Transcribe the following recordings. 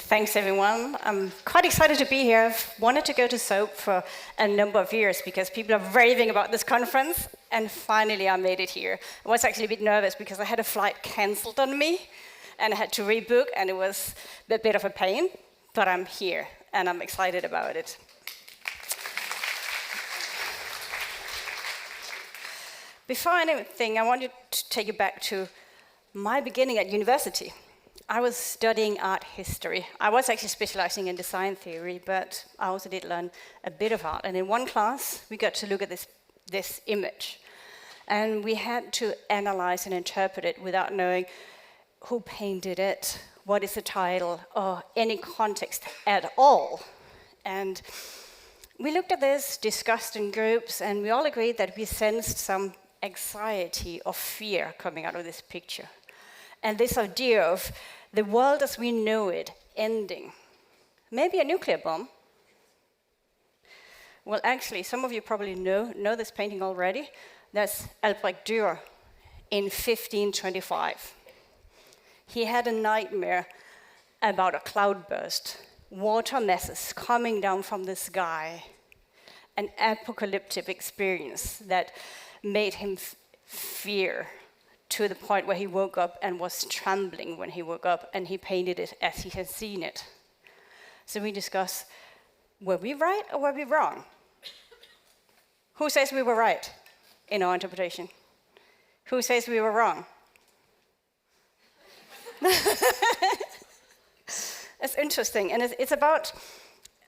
Thanks, everyone. I'm quite excited to be here. I've wanted to go to SOAP for a number of years because people are raving about this conference, and finally I made it here. I was actually a bit nervous because I had a flight cancelled on me, and I had to rebook, and it was a bit of a pain, but I'm here, and I'm excited about it. Before anything, I wanted to take you back to my beginning at university. I was studying art history. I was actually specializing in design theory, but I also did learn a bit of art. And in one class, we got to look at this image. And we had to analyze and interpret it without knowing who painted it, what is the title, or any context at all. And we looked at this, discussed in groups, and we all agreed that we sensed some anxiety or fear coming out of this picture. And this idea of the world as we know it ending. Maybe a nuclear bomb. Well, actually, some of you probably know this painting already. That's Albrecht Dürer in 1525. He had a nightmare about a cloudburst, water masses coming down from the sky, an apocalyptic experience that made him fear, to the point where he woke up and was trembling when he woke up, and he painted it as he had seen it. So we discuss, were we right or were we wrong? Who says we were right in our interpretation? Who says we were wrong? It's interesting, and it's about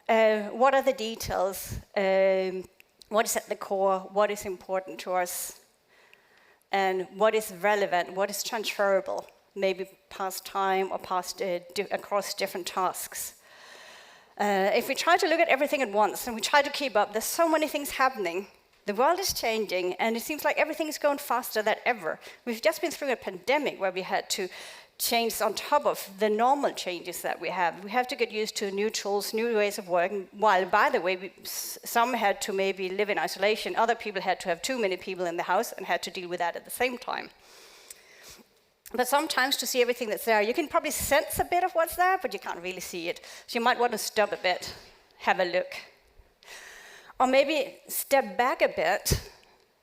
what are the details, what is at the core, what is important to us, and what is relevant, what is transferable, maybe past time or past across different tasks. If we try to look at everything at once and we try to keep up, there's so many things happening. The world is changing, and it seems like everything is going faster than ever. We've just been through a pandemic where we had to change on top of the normal changes that we have. We have to get used to new tools, new ways of working, while, by the way, some had to maybe live in isolation. Other people had to have too many people in the house and had to deal with that at the same time. But sometimes to see everything that's there, you can probably sense a bit of what's there, but you can't really see it. So you might want to stop a bit, have a look. Or maybe step back a bit,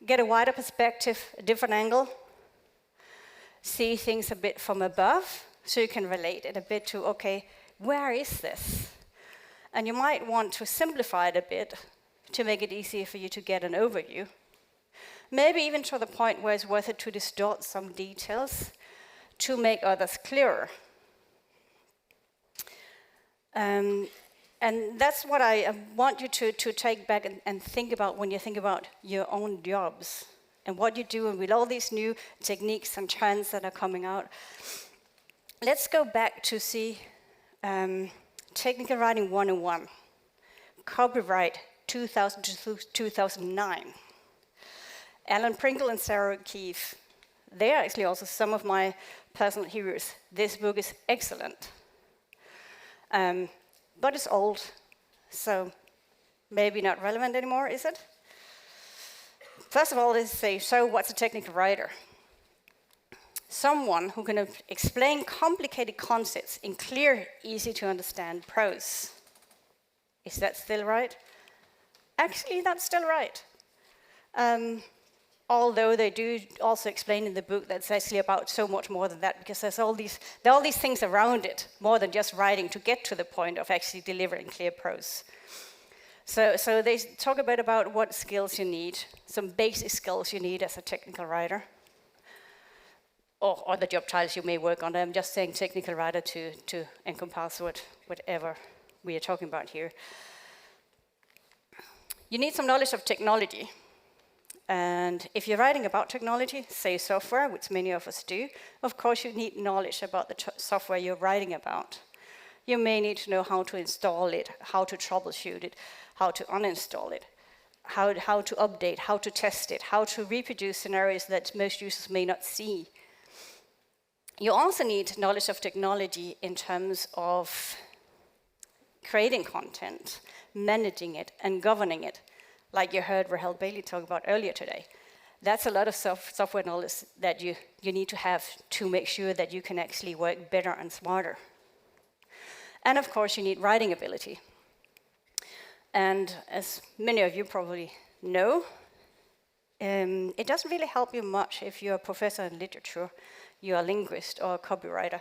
get a wider perspective, a different angle, see things a bit from above, so you can relate it a bit to, okay, where is this? And you might want to simplify it a bit to make it easier for you to get an overview. Maybe even to the point where it's worth it to distort some details to make others clearer. And that's what I want you to take back and think about when you think about your own jobs and what you're doing with all these new techniques and trends that are coming out. Let's go back to see Technical Writing 101, copyright 2000 to 2009. Alan Pringle and Sarah O'Keefe, they are actually also some of my personal heroes. This book is excellent, but it's old, so maybe not relevant anymore, is it? First of all, let's say, so what's a technical writer? Someone who can explain complicated concepts in clear, easy to understand prose. Is that still right? Actually, that's still right. Although they do also explain in the book that's actually about so much more than that, because there are all these things around it, more than just writing, to get to the point of actually delivering clear prose. So they talk a bit about what skills you need, some basic skills you need as a technical writer, or the job titles you may work on. I'm just saying technical writer to encompass whatever we are talking about here. You need some knowledge of technology. And if you're writing about technology, say software, which many of us do, of course you need knowledge about the software you're writing about. You may need to know how to install it, how to troubleshoot it, how to uninstall it, how to update, how to test it, how to reproduce scenarios that most users may not see. You also need knowledge of technology in terms of creating content, managing it, and governing it, like you heard Rahel Bailey talk about earlier today. That's a lot of software knowledge that you need to have to make sure that you can actually work better and smarter. And of course, you need writing ability. And as many of you probably know, it doesn't really help you much if you're a professor in literature, you're a linguist or a copywriter,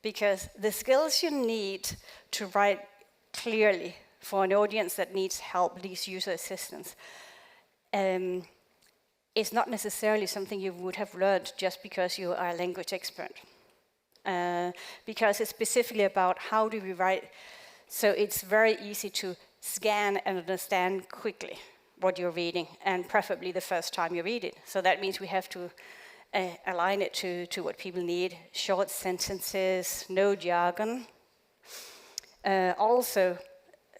because the skills you need to write clearly for an audience that needs help, needs user assistance, is not necessarily something you would have learned just because you are a language expert. Because it's specifically about how do we write, so it's very easy to scan and understand quickly what you're reading, and preferably the first time you read it. So that means we have to align it to what people need: short sentences, no jargon. Also,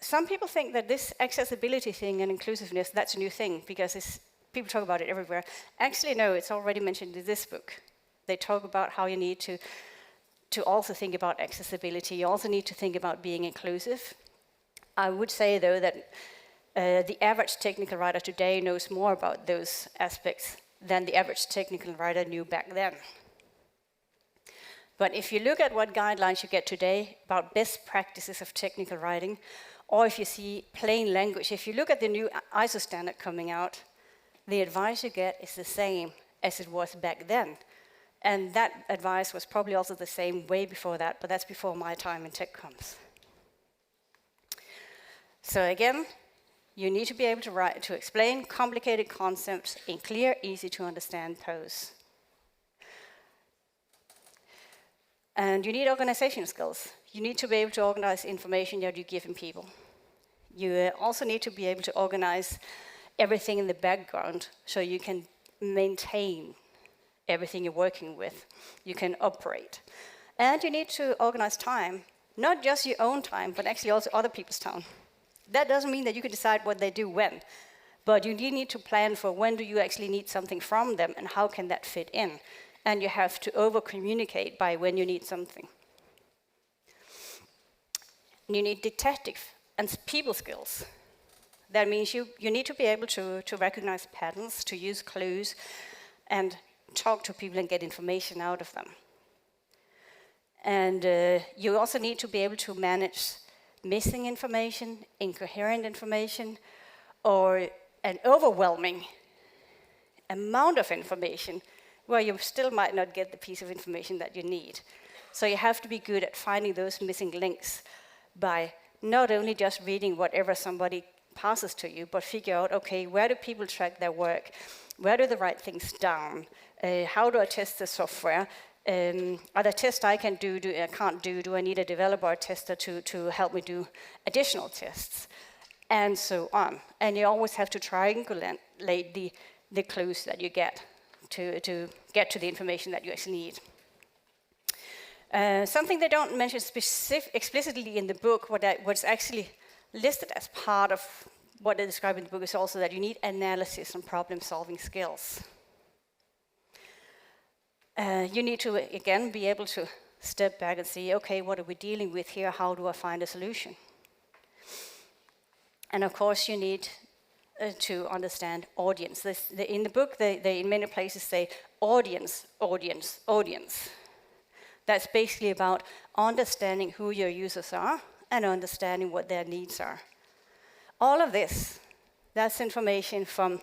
some people think that this accessibility thing and inclusiveness, that's a new thing, because people talk about it everywhere. Actually, no, it's already mentioned in this book. They talk about how you need to also think about accessibility. You also need to think about being inclusive. I would say, though, that the average technical writer today knows more about those aspects than the average technical writer knew back then. But if you look at what guidelines you get today about best practices of technical writing, or if you see plain language, if you look at the new ISO standard coming out, the advice you get is the same as it was back then. And that advice was probably also the same way before that, but that's before my time in tech comes. So again, you need to be able to explain complicated concepts in clear, easy to understand prose. And you need organizational skills. You need to be able to organize information that you give in people. You also need to be able to organize everything in the background so you can maintain everything you're working with. You can operate. And you need to organize time, not just your own time, but actually also other people's time. That doesn't mean that you can decide what they do when, but you need to plan for when do you actually need something from them and how can that fit in. And you have to over-communicate by when you need something. You need detective and people skills. That means you need to be able to recognize patterns, to use clues, and talk to people and get information out of them. And you also need to be able to manage missing information, incoherent information, or an overwhelming amount of information where you still might not get the piece of information that you need. So you have to be good at finding those missing links by not only just reading whatever somebody passes to you, but figure out, okay, where do people track their work? Where do they write things down? How do I test the software? Are there tests I can do, I can't do? Do I need a developer or tester to help me do additional tests? And so on. And you always have to triangulate the clues that you get to get to the information that you actually need. Something they don't mention explicitly in the book, what's actually listed as part of what they describe in the book, is also that you need analysis and problem-solving skills. You need to, again, be able to step back and see, okay, what are we dealing with here? How do I find a solution? And of course, you need to understand audience. In the book, they in many places say audience, audience, audience. That's basically about understanding who your users are and understanding what their needs are. All of this, that's information from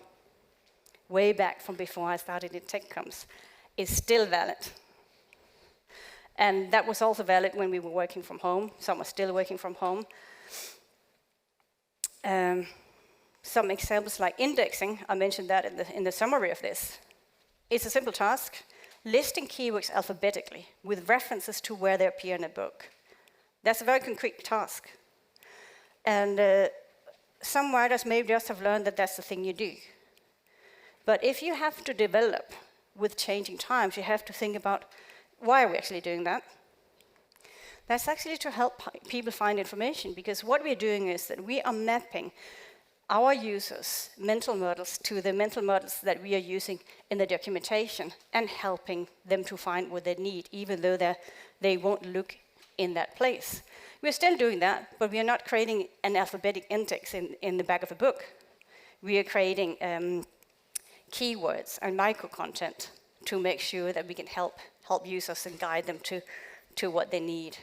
way back from before I started in tech comms, is still valid. And that was also valid when we were working from home. Some are still working from home. Some examples like indexing, I mentioned that in the summary of this. It's a simple task, listing keywords alphabetically with references to where they appear in a book. That's a very concrete task. And some writers may just have learned that that's the thing you do. But if you have to develop with changing times, you have to think about, why are we actually doing that? That's actually to help people find information, because what we're doing is that we are mapping our users' mental models to the mental models that we are using in the documentation and helping them to find what they need, even though they won't look in that place. We're still doing that, but we are not creating an alphabetic index in the back of a book. We are creating keywords and micro-content to make sure that we can help users and guide them to what they need.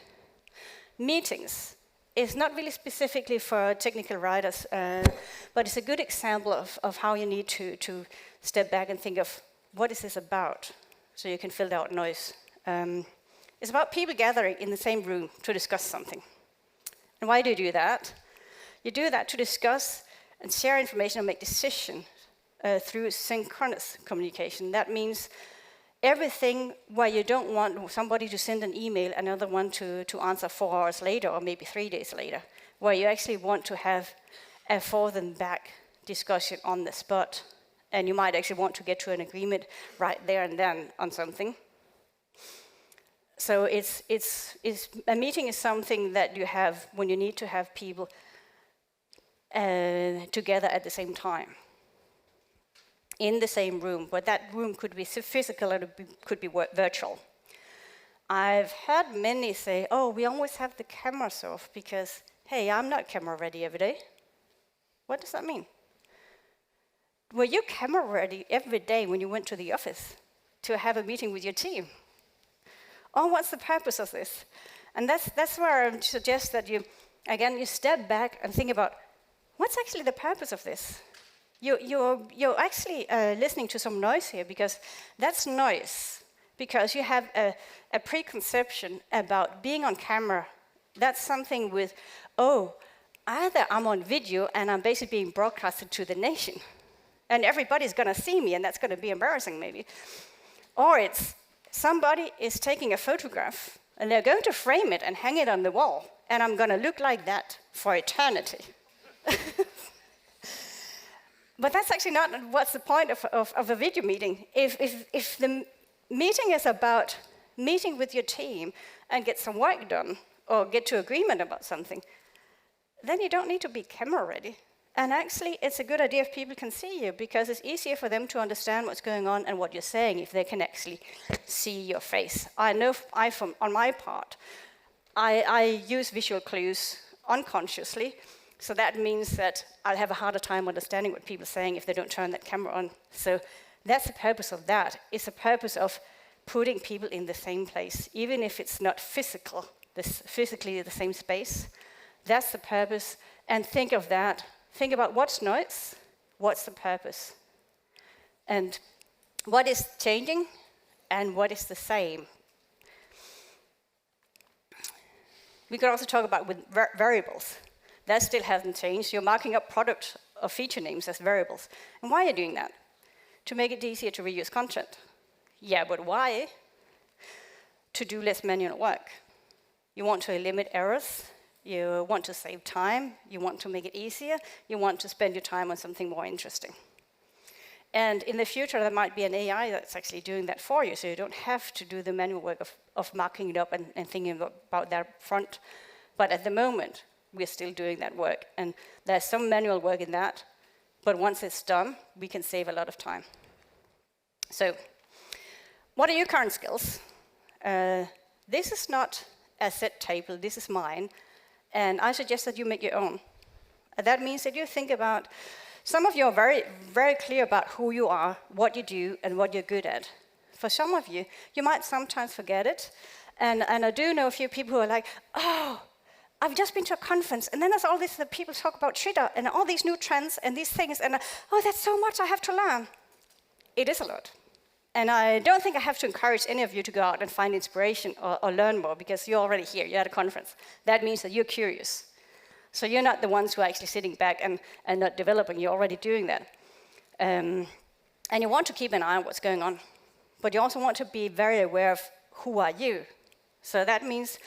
meetings is not really specifically for technical writers, but it's a good example of how you need to step back and think of what is this about, so you can filter out noise. It's about people gathering in the same room to discuss something. And why do you do that? You do that to discuss and share information and make decisions through synchronous communication. That means everything where you don't want somebody to send an email, another one to answer 4 hours later or maybe 3 days later, where you actually want to have a forth and back discussion on the spot. And you might actually want to get to an agreement right there and then on something. So a meeting is something that you have when you need to have people together at the same time, in the same room, but that room could be physical or could be virtual. I've had many say, oh, we always have the cameras off because, hey, I'm not camera ready every day. What does that mean? Were you camera ready every day when you went to the office to have a meeting with your team? Oh, what's the purpose of this? And that's where I suggest that you step back and think about, what's actually the purpose of this? You're actually listening to some noise here, because that's noise. Because you have a preconception about being on camera. That's something with, oh, either I'm on video and I'm basically being broadcasted to the nation, and everybody's going to see me, and that's going to be embarrassing maybe. Or it's somebody is taking a photograph, and they're going to frame it and hang it on the wall, and I'm going to look like that for eternity. But that's actually not what's the point of a video meeting. If the meeting is about meeting with your team and get some work done, or get to agreement about something, then you don't need to be camera ready. And actually, it's a good idea if people can see you, because it's easier for them to understand what's going on and what you're saying if they can actually see your face. I know on my part, I use visual clues unconsciously, so that means that I'll have a harder time understanding what people are saying if they don't turn that camera on. So that's the purpose of that. It's the purpose of putting people in the same place, even if it's not physically the same space. That's the purpose, and think of that. Think about what's noise, what's the purpose, and what is changing, and what is the same. We could also talk about with variables. That still hasn't changed. You're marking up product or feature names as variables. And why are you doing that? To make it easier to reuse content. Yeah, but why? To do less manual work. You want to eliminate errors. You want to save time, you want to make it easier, you want to spend your time on something more interesting. And in the future, there might be an AI that's actually doing that for you, so you don't have to do the manual work of marking it up and thinking about that front. But at the moment, we're still doing that work. And there's some manual work in that, but once it's done, we can save a lot of time. So, what are your current skills? This is not a set table, this is mine. And I suggest that you make your own. That means that you think about, some of you are very, very clear about who you are, what you do, and what you're good at. For some of you, you might sometimes forget it. And I do know a few people who are like, oh, I've just been to a conference, and then there's all this that people talk about Twitter, and all these new trends, and these things, and oh, that's so much I have to learn. It is a lot. And I don't think I have to encourage any of you to go out and find inspiration or learn more, because you're already here, you're at a conference. That means that you're curious. So you're not the ones who are actually sitting back and not developing, you're already doing that. And you want to keep an eye on what's going on, but you also want to be very aware of who are you. So that means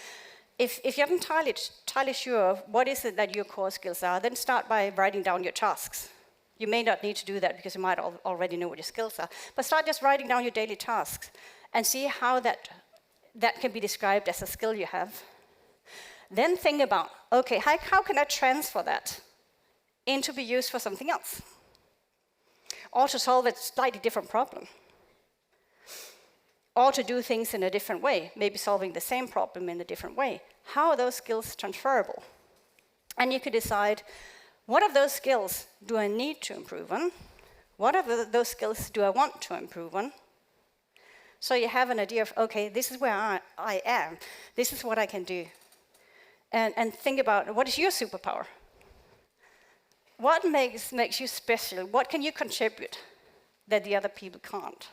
if you're not entirely sure of what is it that your core skills are, then start by writing down your tasks. You may not need to do that because you might already know what your skills are, but start just writing down your daily tasks and see how that can be described as a skill you have. Then think about, okay, how can I transfer that into be used for something else? Or to solve a slightly different problem. Or to do things in a different way, maybe solving the same problem in a different way. How are those skills transferable? And you could decide, what of those skills do I need to improve on? What of those skills do I want to improve on? So you have an idea of, okay, this is where I am. This is what I can do. and think about what is your superpower? What makes you special? What can you contribute that the other people can't?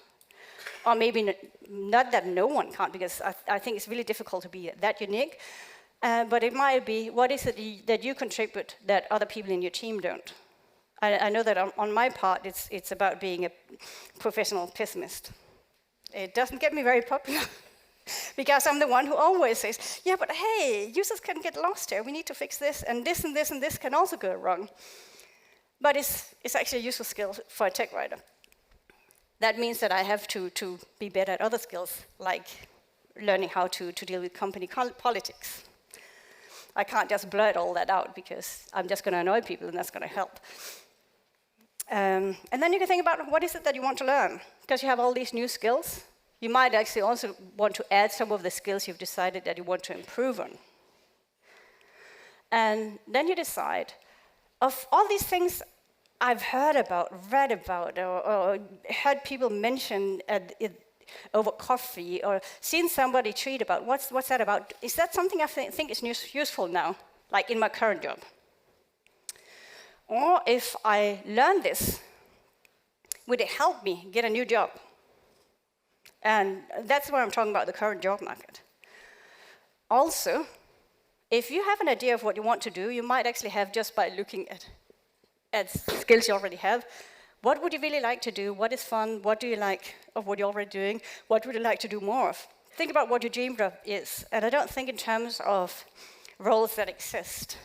Or maybe not that no one can't, because I think it's really difficult to be that unique. But it might be, what is it that you contribute that other people in your team don't? I know that on my part, it's about being a professional pessimist. It doesn't get me very popular, because I'm the one who always says, yeah, but hey, users can get lost here. We need to fix this, and this and this and this can also go wrong. But it's actually a useful skill for a tech writer. That means that I have to be better at other skills, like learning how to deal with company politics. I can't just blurt all that out, because I'm just going to annoy people, and that's going to help. And then you can think about what is it that you want to learn, because you have all these new skills. You might actually also want to add some of the skills you've decided that you want to improve on. And then you decide, of all these things I've heard about, read about, or heard people mention over coffee, or seen somebody tweet about, what's that about? Is that something I think is useful now, like in my current job? Or if I learn this, would it help me get a new job? And that's where I'm talking about the current job market. Also, if you have an idea of what you want to do, you might actually have, just by looking at skills you already have, what would you really like to do? What is fun? What do you like of what you're already doing? What would you like to do more of? Think about what your dream job is. And I don't think in terms of roles that exist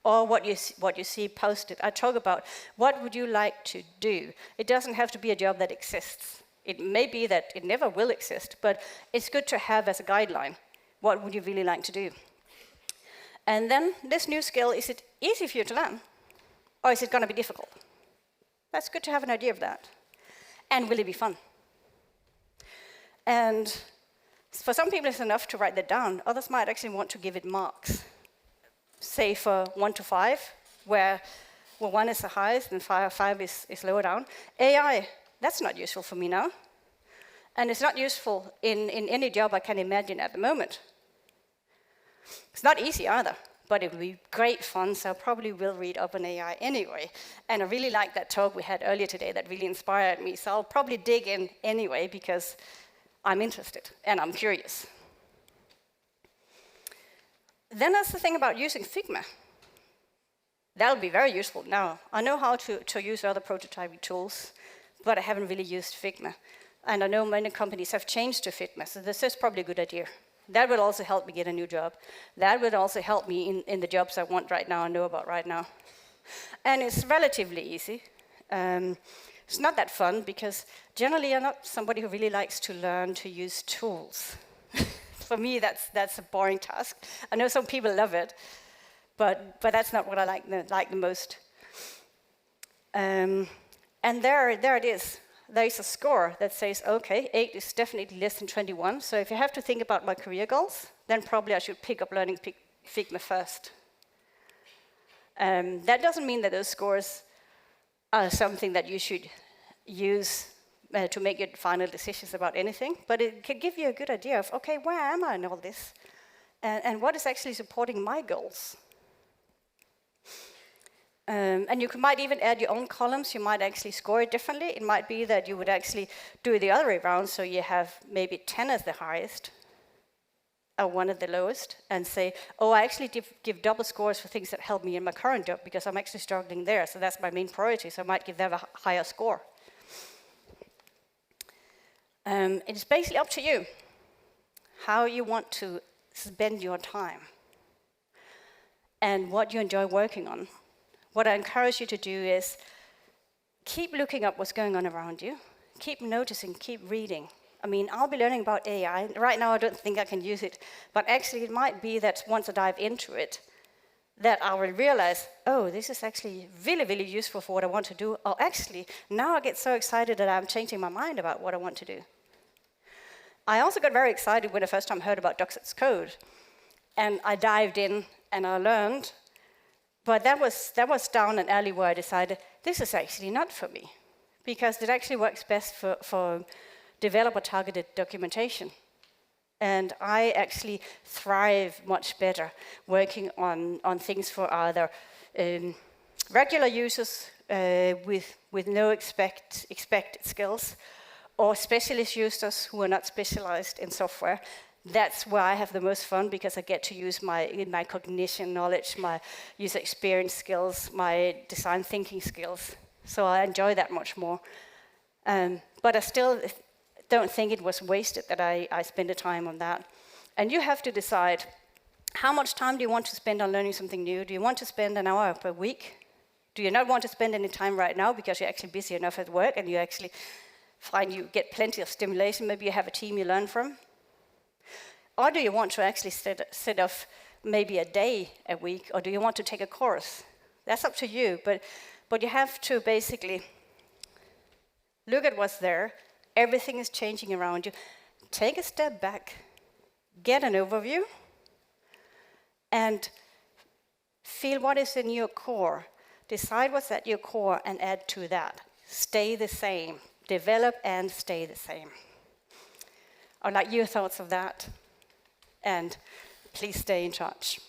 or what you see posted. I talk about what would you like to do. It doesn't have to be a job that exists. It may be that it never will exist, but it's good to have as a guideline. What would you really like to do? And then this new skill, is it easy for you to learn? Or is it going to be difficult? That's good to have an idea of that. And will it be fun? And for some people, it's enough to write that down. Others might actually want to give it marks. Say for 1 to 5, where 1 is the highest and 5 is lower down. AI, that's not useful for me now. And it's not useful in any job I can imagine at the moment. It's not easy either, but it will be great fun, so I probably will read up on AI anyway. And I really liked that talk we had earlier today that really inspired me, so I'll probably dig in anyway because I'm interested and I'm curious. Then there's the thing about using Figma. That'll be very useful now. I know how to use other prototyping tools, but I haven't really used Figma. And I know many companies have changed to Figma, so this is probably a good idea. That would also help me get a new job. That would also help me in the jobs I want right now and know about right now. And it's relatively easy. It's not that fun because generally I'm not somebody who really likes to learn to use tools. For me, that's a boring task. I know some people love it, but that's not what I like the most. And there it is. There is a score that says, okay, 8 is definitely less than 21. So if you have to think about my career goals, then probably I should pick up learning Figma first. That doesn't mean that those scores are something that you should use to make your final decisions about anything, but it can give you a good idea of, okay, where am I in all this? And what is actually supporting my goals? And you might even add your own columns. You might actually score it differently. It might be that you would actually do it the other way around, so you have maybe 10 as the highest, or 1 at the lowest, and say, oh, I actually give double scores for things that help me in my current job because I'm actually struggling there, so that's my main priority, so I might give them a higher score. It's basically up to you how you want to spend your time and what you enjoy working on. What I encourage you to do is keep looking up what's going on around you, keep noticing, keep reading. I mean, I'll be learning about AI. Right now, I don't think I can use it, but actually it might be that once I dive into it, that I will realize, oh, this is actually really, really useful for what I want to do. Or actually, now I get so excited that I'm changing my mind about what I want to do. I also got very excited when the first time I heard about Doxet's code. And I dived in and I learned. But that was down an alley where I decided, this is actually not for me. Because it actually works best for developer-targeted documentation. And I actually thrive much better working on things for either regular users with no expected skills, or specialist users who are not specialized in software. That's where I have the most fun, because I get to use my cognition knowledge, my user experience skills, my design thinking skills. So I enjoy that much more. But I still don't think it was wasted that I spend the time on that. And you have to decide, how much time do you want to spend on learning something new? Do you want to spend an hour per week? Do you not want to spend any time right now because you're actually busy enough at work and you actually find you get plenty of stimulation? Maybe you have a team you learn from. Or do you want to actually set off maybe a day a week, or do you want to take a course? That's up to you, but you have to basically look at what's there. Everything is changing around you. Take a step back, get an overview, and feel what is in your core. Decide what's at your core and add to that. Stay the same. Develop and stay the same. I'd like your thoughts of that. And please stay in touch.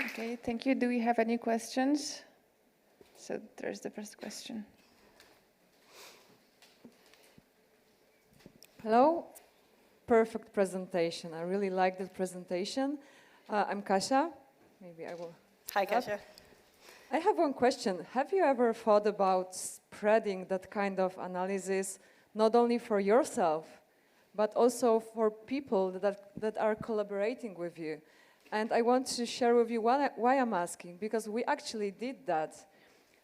Okay, thank you. Do we have any questions? So there's the first question. Hello. Perfect presentation. I really like the presentation. I'm Kasia. Maybe I will. Hi, Kasia. I have one question. Have you ever thought about spreading that kind of analysis not only for yourself, but also for people that are collaborating with you? And I want to share with you why I'm asking, because we actually did that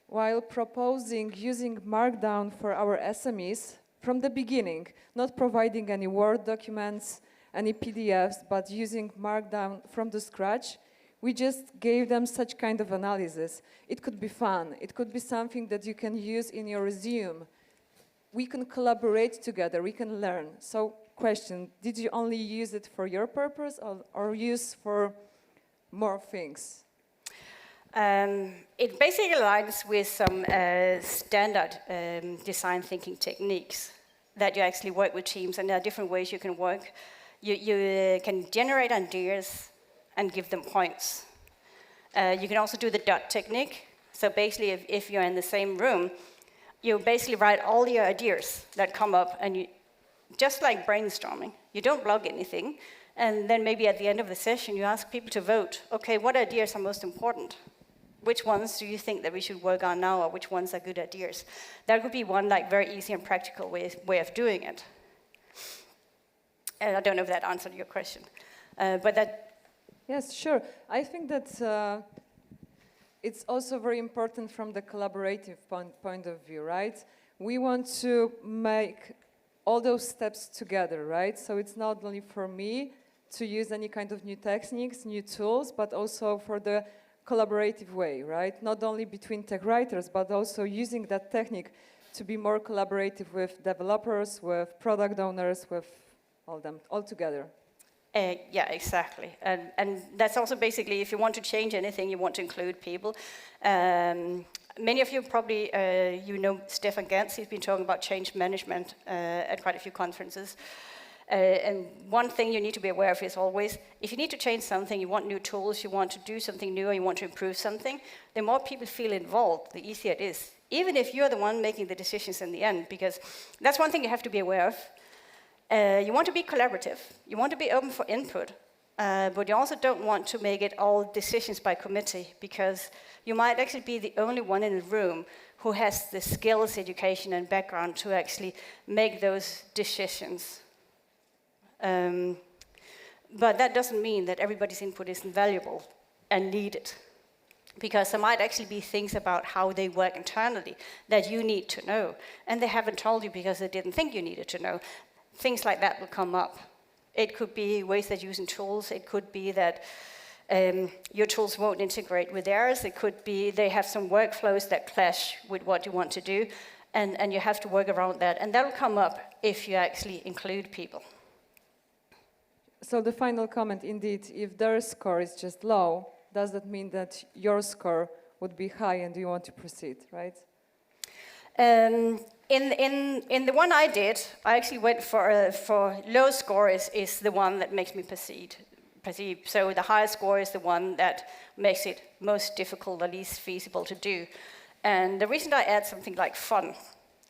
while proposing using Markdown for our SMEs from the beginning, not providing any Word documents, any PDFs, but using Markdown from the scratch. We just gave them such kind of analysis. It could be fun. It could be something that you can use in your resume. We can collaborate together. We can learn. So, question, did you only use it for your purpose or use for more things? It basically aligns with some standard design thinking techniques that you actually work with teams, and there are different ways you can work. You can generate ideas and give them points. You can also do the dot technique. So basically, if you're in the same room, you basically write all your ideas that come up, and you, just like brainstorming, you don't blog anything, and then maybe at the end of the session, you ask people to vote. Okay, what ideas are most important? Which ones do you think that we should work on now, or which ones are good ideas? That could be one like very easy and practical way of doing it. And I don't know if that answered your question, but that. Yes, sure. I think that it's also very important from the collaborative point of view, right? We want to make all those steps together, right? So it's not only for me to use any kind of new techniques, new tools, but also for the collaborative way, right? Not only between tech writers, but also using that technique to be more collaborative with developers, with product owners, with all together. Yeah, exactly. And that's also basically, if you want to change anything, you want to include people. Many of you probably, you know Stefan Gantz. He's been talking about change management at quite a few conferences. And one thing you need to be aware of is always, if you need to change something, you want new tools, you want to do something new, or you want to improve something, the more people feel involved, the easier it is. Even if you're the one making the decisions in the end, because that's one thing you have to be aware of. You want to be collaborative. You want to be open for input. But you also don't want to make it all decisions by committee, because you might actually be the only one in the room who has the skills, education, and background to actually make those decisions. But that doesn't mean that everybody's input isn't valuable and needed, because there might actually be things about how they work internally that you need to know, and they haven't told you because they didn't think you needed to know. Things like that will come up. It could be ways that you're using tools. It could be that your tools won't integrate with theirs. It could be they have some workflows that clash with what you want to do, and you have to work around that. And that will come up if you actually include people. So the final comment, indeed, if their score is just low, does that mean that your score would be high and you want to proceed, right? In the one I did, I actually went for low score is the one that makes me perceive. So the highest score is the one that makes it most difficult or least feasible to do. And the reason I add something like fun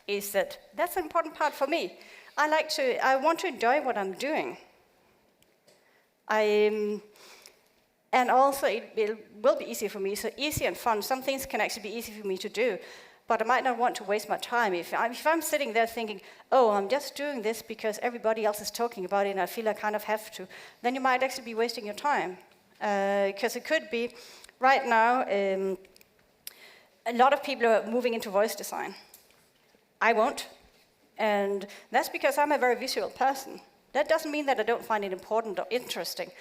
is that that's an important part for me. I want to enjoy what I'm doing. And also it will be easy for me, so easy and fun. Some things can actually be easy for me to do, but I might not want to waste my time. If I'm sitting there thinking, oh, I'm just doing this because everybody else is talking about it and I feel I kind of have to, then you might actually be wasting your time. Because it could be, right now, a lot of people are moving into voice design. I won't. And that's because I'm a very visual person. That doesn't mean that I don't find it important or interesting.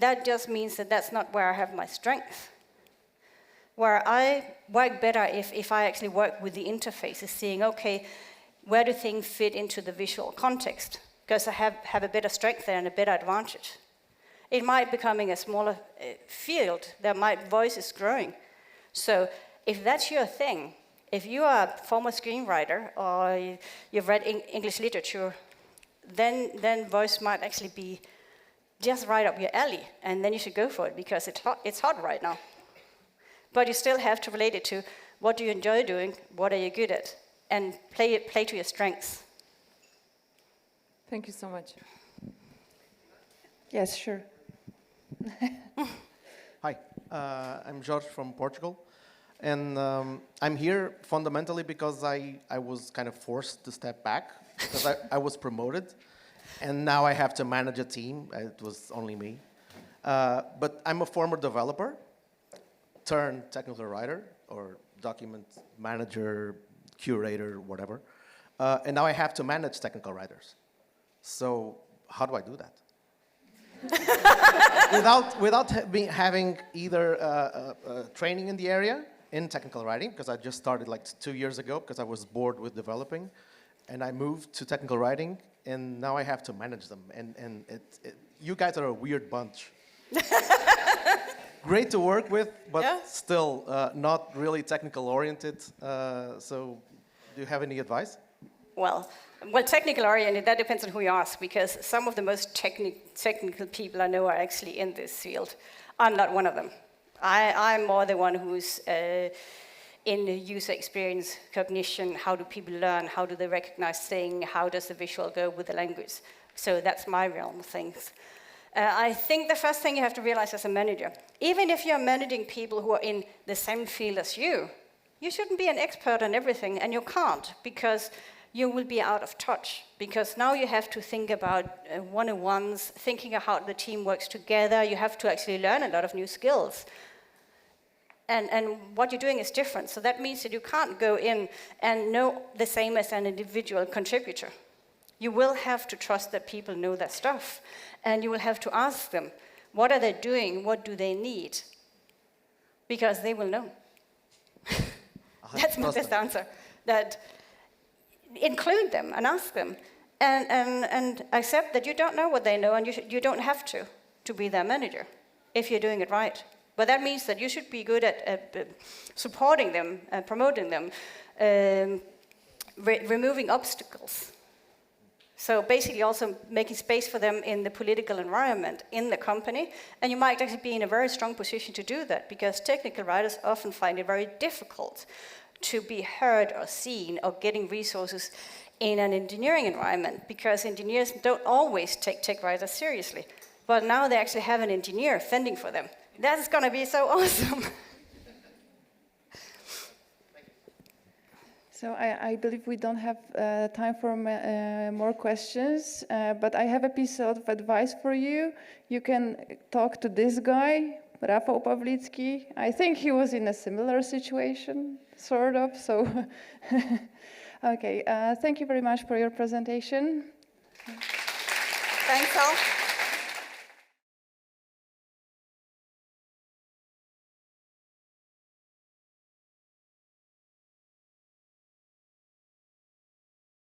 That just means that that's not where I have my strength. Where I work better if I actually work with the interfaces, seeing, okay, where do things fit into the visual context? Because I have a better strength there and a better advantage. It might be becoming a smaller field. Voice is growing. So if that's your thing, if you are a former screenwriter or you've read English literature, then voice might actually be just right up your alley, and then you should go for it because it's hot right now. But you still have to relate it to what do you enjoy doing, what are you good at, and play to your strengths. Thank you so much. Yes, sure. Hi, I'm Jorge from Portugal. And I'm here fundamentally because I was kind of forced to step back because I was promoted. And now I have to manage a team. It was only me. But I'm a former developer turned technical writer or document manager, curator, whatever. And now I have to manage technical writers. So how do I do that? without having either training in the area, in technical writing, because I just started like 2 years ago because I was bored with developing. And I moved to technical writing, and now I have to manage them. And you guys are a weird bunch. Great to work with, but yeah. Still not really technical oriented. So do you have any advice? Well, technical oriented, that depends on who you ask, because some of the most technical people I know are actually in this field. I'm not one of them. I'm more the one who's in the user experience, cognition, how do people learn, how do they recognize things, how does the visual go with the language. So that's my realm of things. I think the first thing you have to realize as a manager, even if you're managing people who are in the same field as you shouldn't be an expert on everything, and you can't, because you will be out of touch. Because now you have to think about one-on-ones, thinking of how the team works together. You have to actually learn a lot of new skills. And what you're doing is different. So that means that you can't go in and know the same as an individual contributor. You will have to trust that people know their stuff. And you will have to ask them, what are they doing? What do they need? Because they will know. That's my best answer. That include them and ask them. And accept that you don't know what they know, and you don't have to be their manager if you're doing it right. But that means that you should be good at supporting them, promoting them, removing obstacles. So basically also making space for them in the political environment, in the company. And you might actually be in a very strong position to do that, because technical writers often find it very difficult to be heard or seen or getting resources in an engineering environment, because engineers don't always take tech writers seriously. But now they actually have an engineer fending for them. That's going to be so awesome. So I believe we don't have time for more questions, but I have a piece of advice for you. You can talk to this guy, Rafał Pawlicki. I think he was in a similar situation, sort of. So, okay, thank you very much for your presentation. Thanks all.